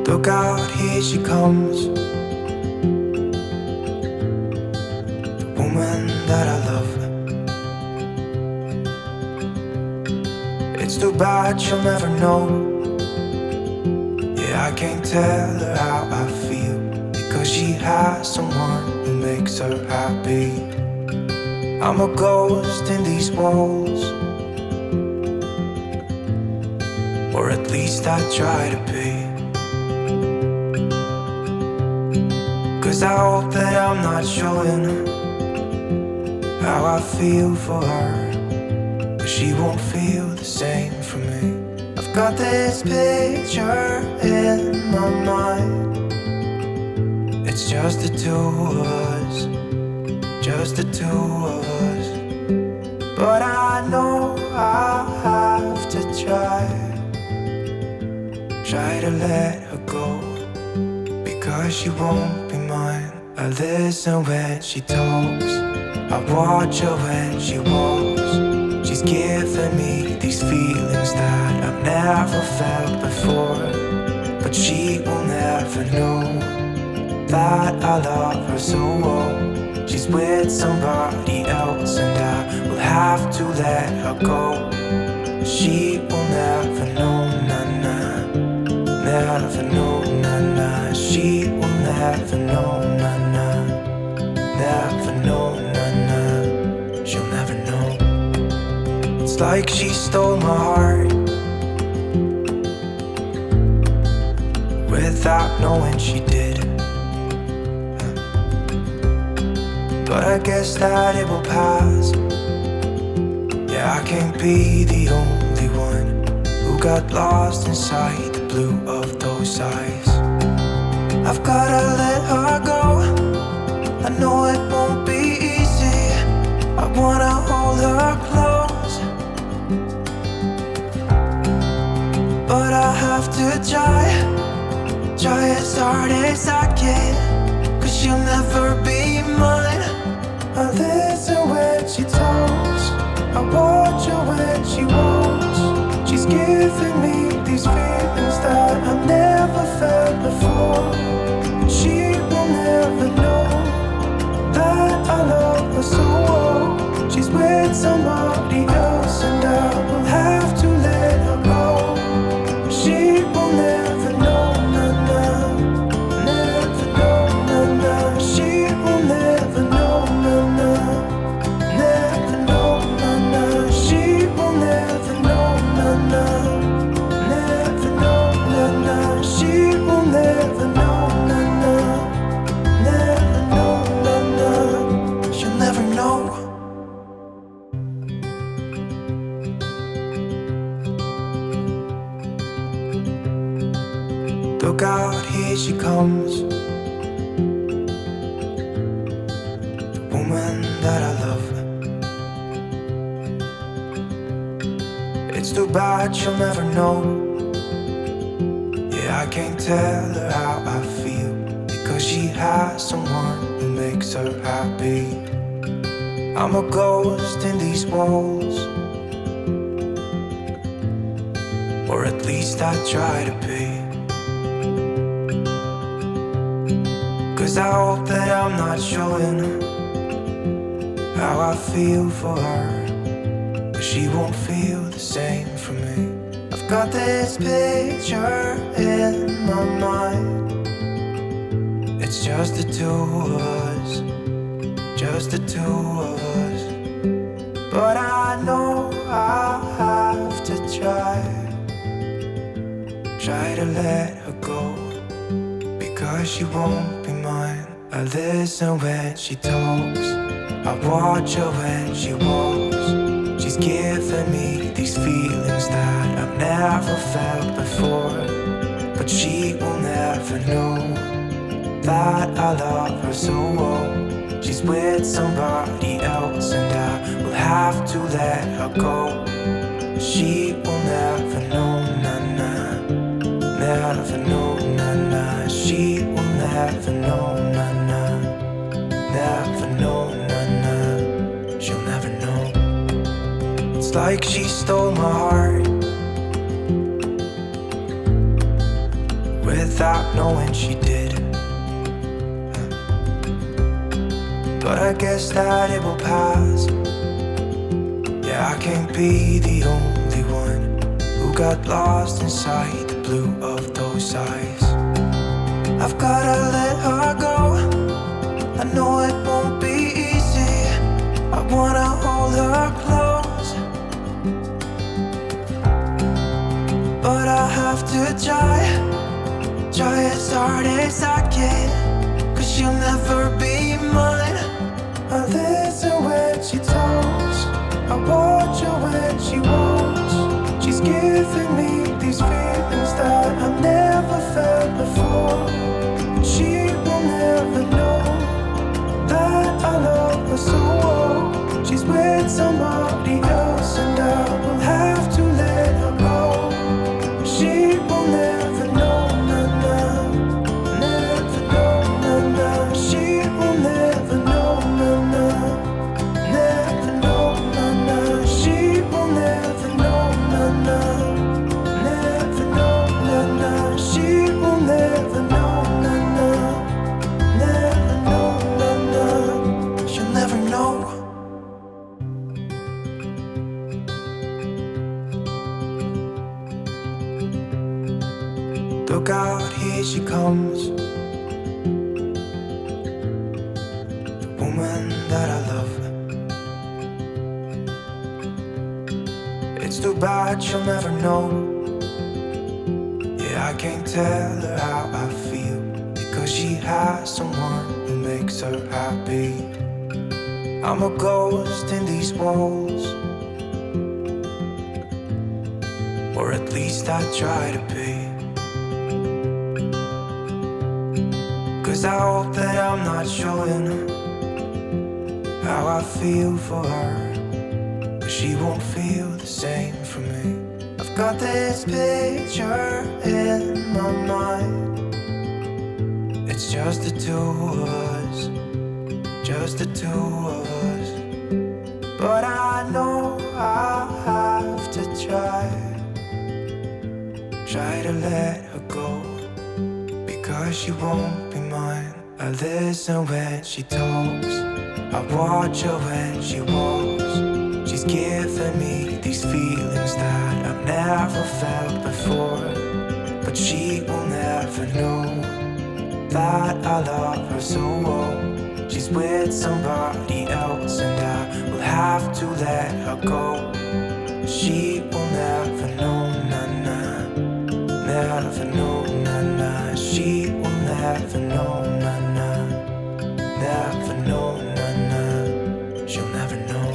Look out, here she comes, the woman that I love. It's too bad she'll never know. Yeah, I can't tell her how I feel, because she has someone who makes her happy. I'm a ghost in these walls, or at least I try to be. 'Cause I hope that I'm not showing how I feel for her, but she won't feel the same for me. I've got this picture in my mind. It's just the two of us, just the two of us. But I know I'll have to try to let her go, because she won't be mine. I listen when she talks, I watch her when she walks. She's giving me these feelings that I've never felt before, but she will never know that I love her so well. She's with somebody else and I will have to let her go. She will never know, nah-nah, never know, nah-nah. She will never know, nah-nah, never know, nah-nah. She'll never know. It's like she stole my heart without knowing she did. But I guess that it will pass. Yeah, I can't be the only one who got lost inside the blue of those eyes. I've gotta let her go, I know it won't be easy. I wanna hold her close, but I have to try as hard as I can, 'cause she'll never be mine. I listen when she talks, I watch her when she walks. She's giving me these feelings that I've never felt before. She will never know that I love her so well. She's with somebody else and I will have to let her go. She will never know, nah-nah, never know, nah-nah. She will never know, nah-nah, never know, nah-nah. She will never know, nah-nah, never know, nah-nah. She will never know, nah-nah, never know, nah-nah. She'll never know. Look out, here she comes, the woman that I love. It's too bad she'll never know. Yeah, I can't tell her how I feel, because she has someone who makes her happy. I'm a ghost in these walls, or at least I try to be. 'Cause I hope that I'm not showing how I feel for her, but she won't feel the same for me. I've got this picture in my mind. It's just the two of us, just the two of us. But I know I'll have to try to let her go, because she won't be mine. I listen when she talks, I watch her when she walks. She's giving me these feelings that I've never felt before, but she will never know that I love her so well. She's with somebody else and I will have to let her go. She will never know, nah-nah, never know, nah-nah. She will never know, nah-nah, never know, nah-nah. She'll never know. It's like she stole my heart without knowing she did. But I guess that it will pass. Yeah, I can't be the only one who got lost inside the blue of those eyes. I've gotta let her go. I know it won't be easy. I wanna hold her close, but I have to try as hard as I can, 'cause she'll never be mine. I listen when she talks, I watch her when she walks. She's giving me these feelings that I've never felt before. She will never know that I love her so well. She's with somebody else and I will have to let her go. She will never know, nah, never know, nah. She will never know, nah, never know, nah. She will never know, nah, never know, nah. She will never know, nah, never know, nah. She'll never know. Look out, here she comes, the woman that I love. It's too bad she'll never know. Yeah, I can't tell her how I feel, because she has someone who makes her happy. I'm a ghost in these walls, or at least I try to be. 'Cause I hope that I'm not showing how I feel for her, but she won't feel the same for me. I've got this picture in my mind. It's just the two of us, just the two of us. But I know I have to try to let her go, because she won't be mine. I listen when she talks, I watch her when she walks. She's giving me these feelings that I've never felt before, but she will never know that I love her so well. She's with somebody else and I will have to let her go. She will never know, nah, nah, never know, nah, nah. She will never know, nah, nah, never know, nah, nah. She'll never know.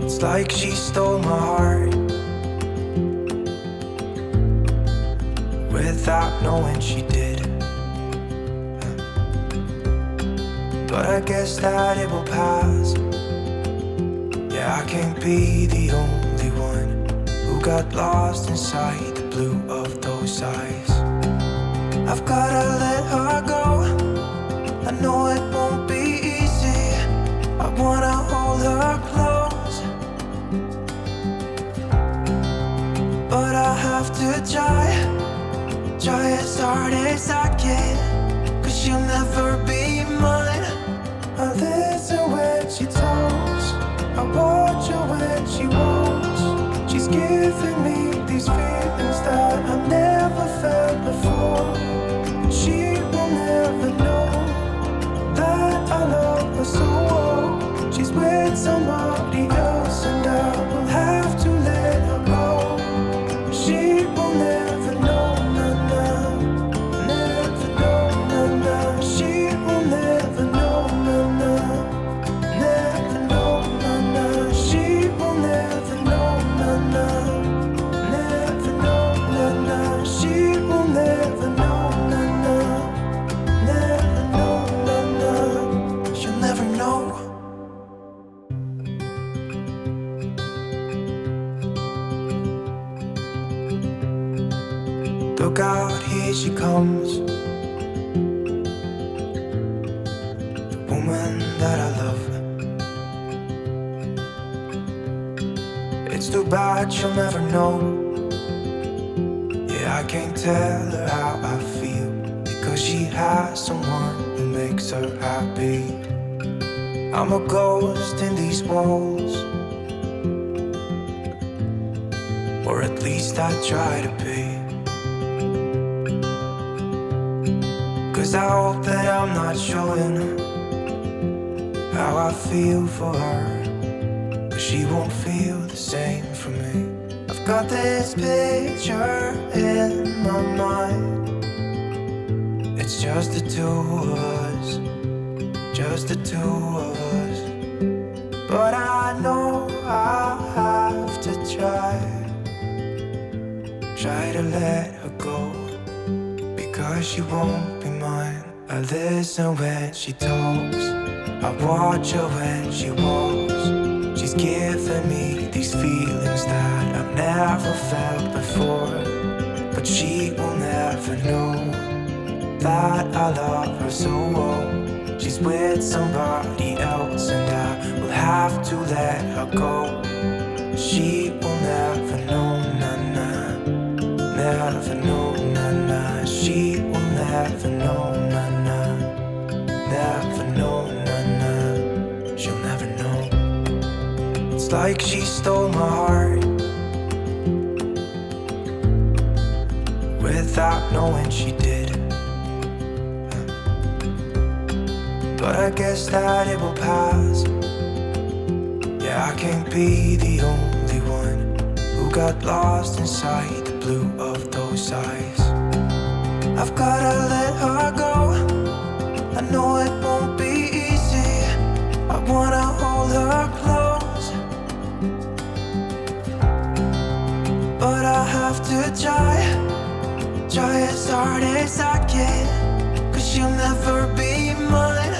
It's like she stole my heart without knowing she did. But I guess that it will pass. Yeah, I can't be the only one who got lost inside the blue of those eyes. I've gotta let her go. I know it won't be easy. I wanna hold her close, but I have to try as hard as I can, 'cause she'll never be mine. I listen when she talks, I watch her when she walks. She's giving me these feelings that I've never felt before. She will never know that I love her so well. She's with somebody else and I will have to let her go. She will never know, nah, nah, never know, nah, nah. She will never know, nah, nah, never know, nah, nah. She will never know, nah, nah, never know, nah, nah. She will never know, nah, nah, never know, nah, nah. She'll never know. Look out, here she comes, the woman that I love. It's too bad she'll never know. Yeah, Yeah, I can't tell her how I feel, because she has someone who makes her happy. I'm a ghost in these walls, or at least I try to be. 'Cause I hope that I'm not showing how I feel for her, but she won't feel the same for me. I've got this picture in my mind. It's just the two of us, just the two of us. But I know I have to try to let her go, because she won't be mine. I listen when she talks, I watch her when she walks. She's giving me these feelings that I've never felt before, but she will never know that I love her so well. She's with somebody else and I will have to let her go. She will never know, nah-nah, never know, nah-nah. She will never know, nah-nah, never know, nah-nah. She'll never know. It's like she stole my heart without knowing she did. But I guess that it will pass. Yeah, I can't be the only one who got lost inside the blue of those eyes. I've gotta let her go, I know it won't be easy. I wanna hold her close, but I have to try as hard as I can, 'cause she'll never be mine.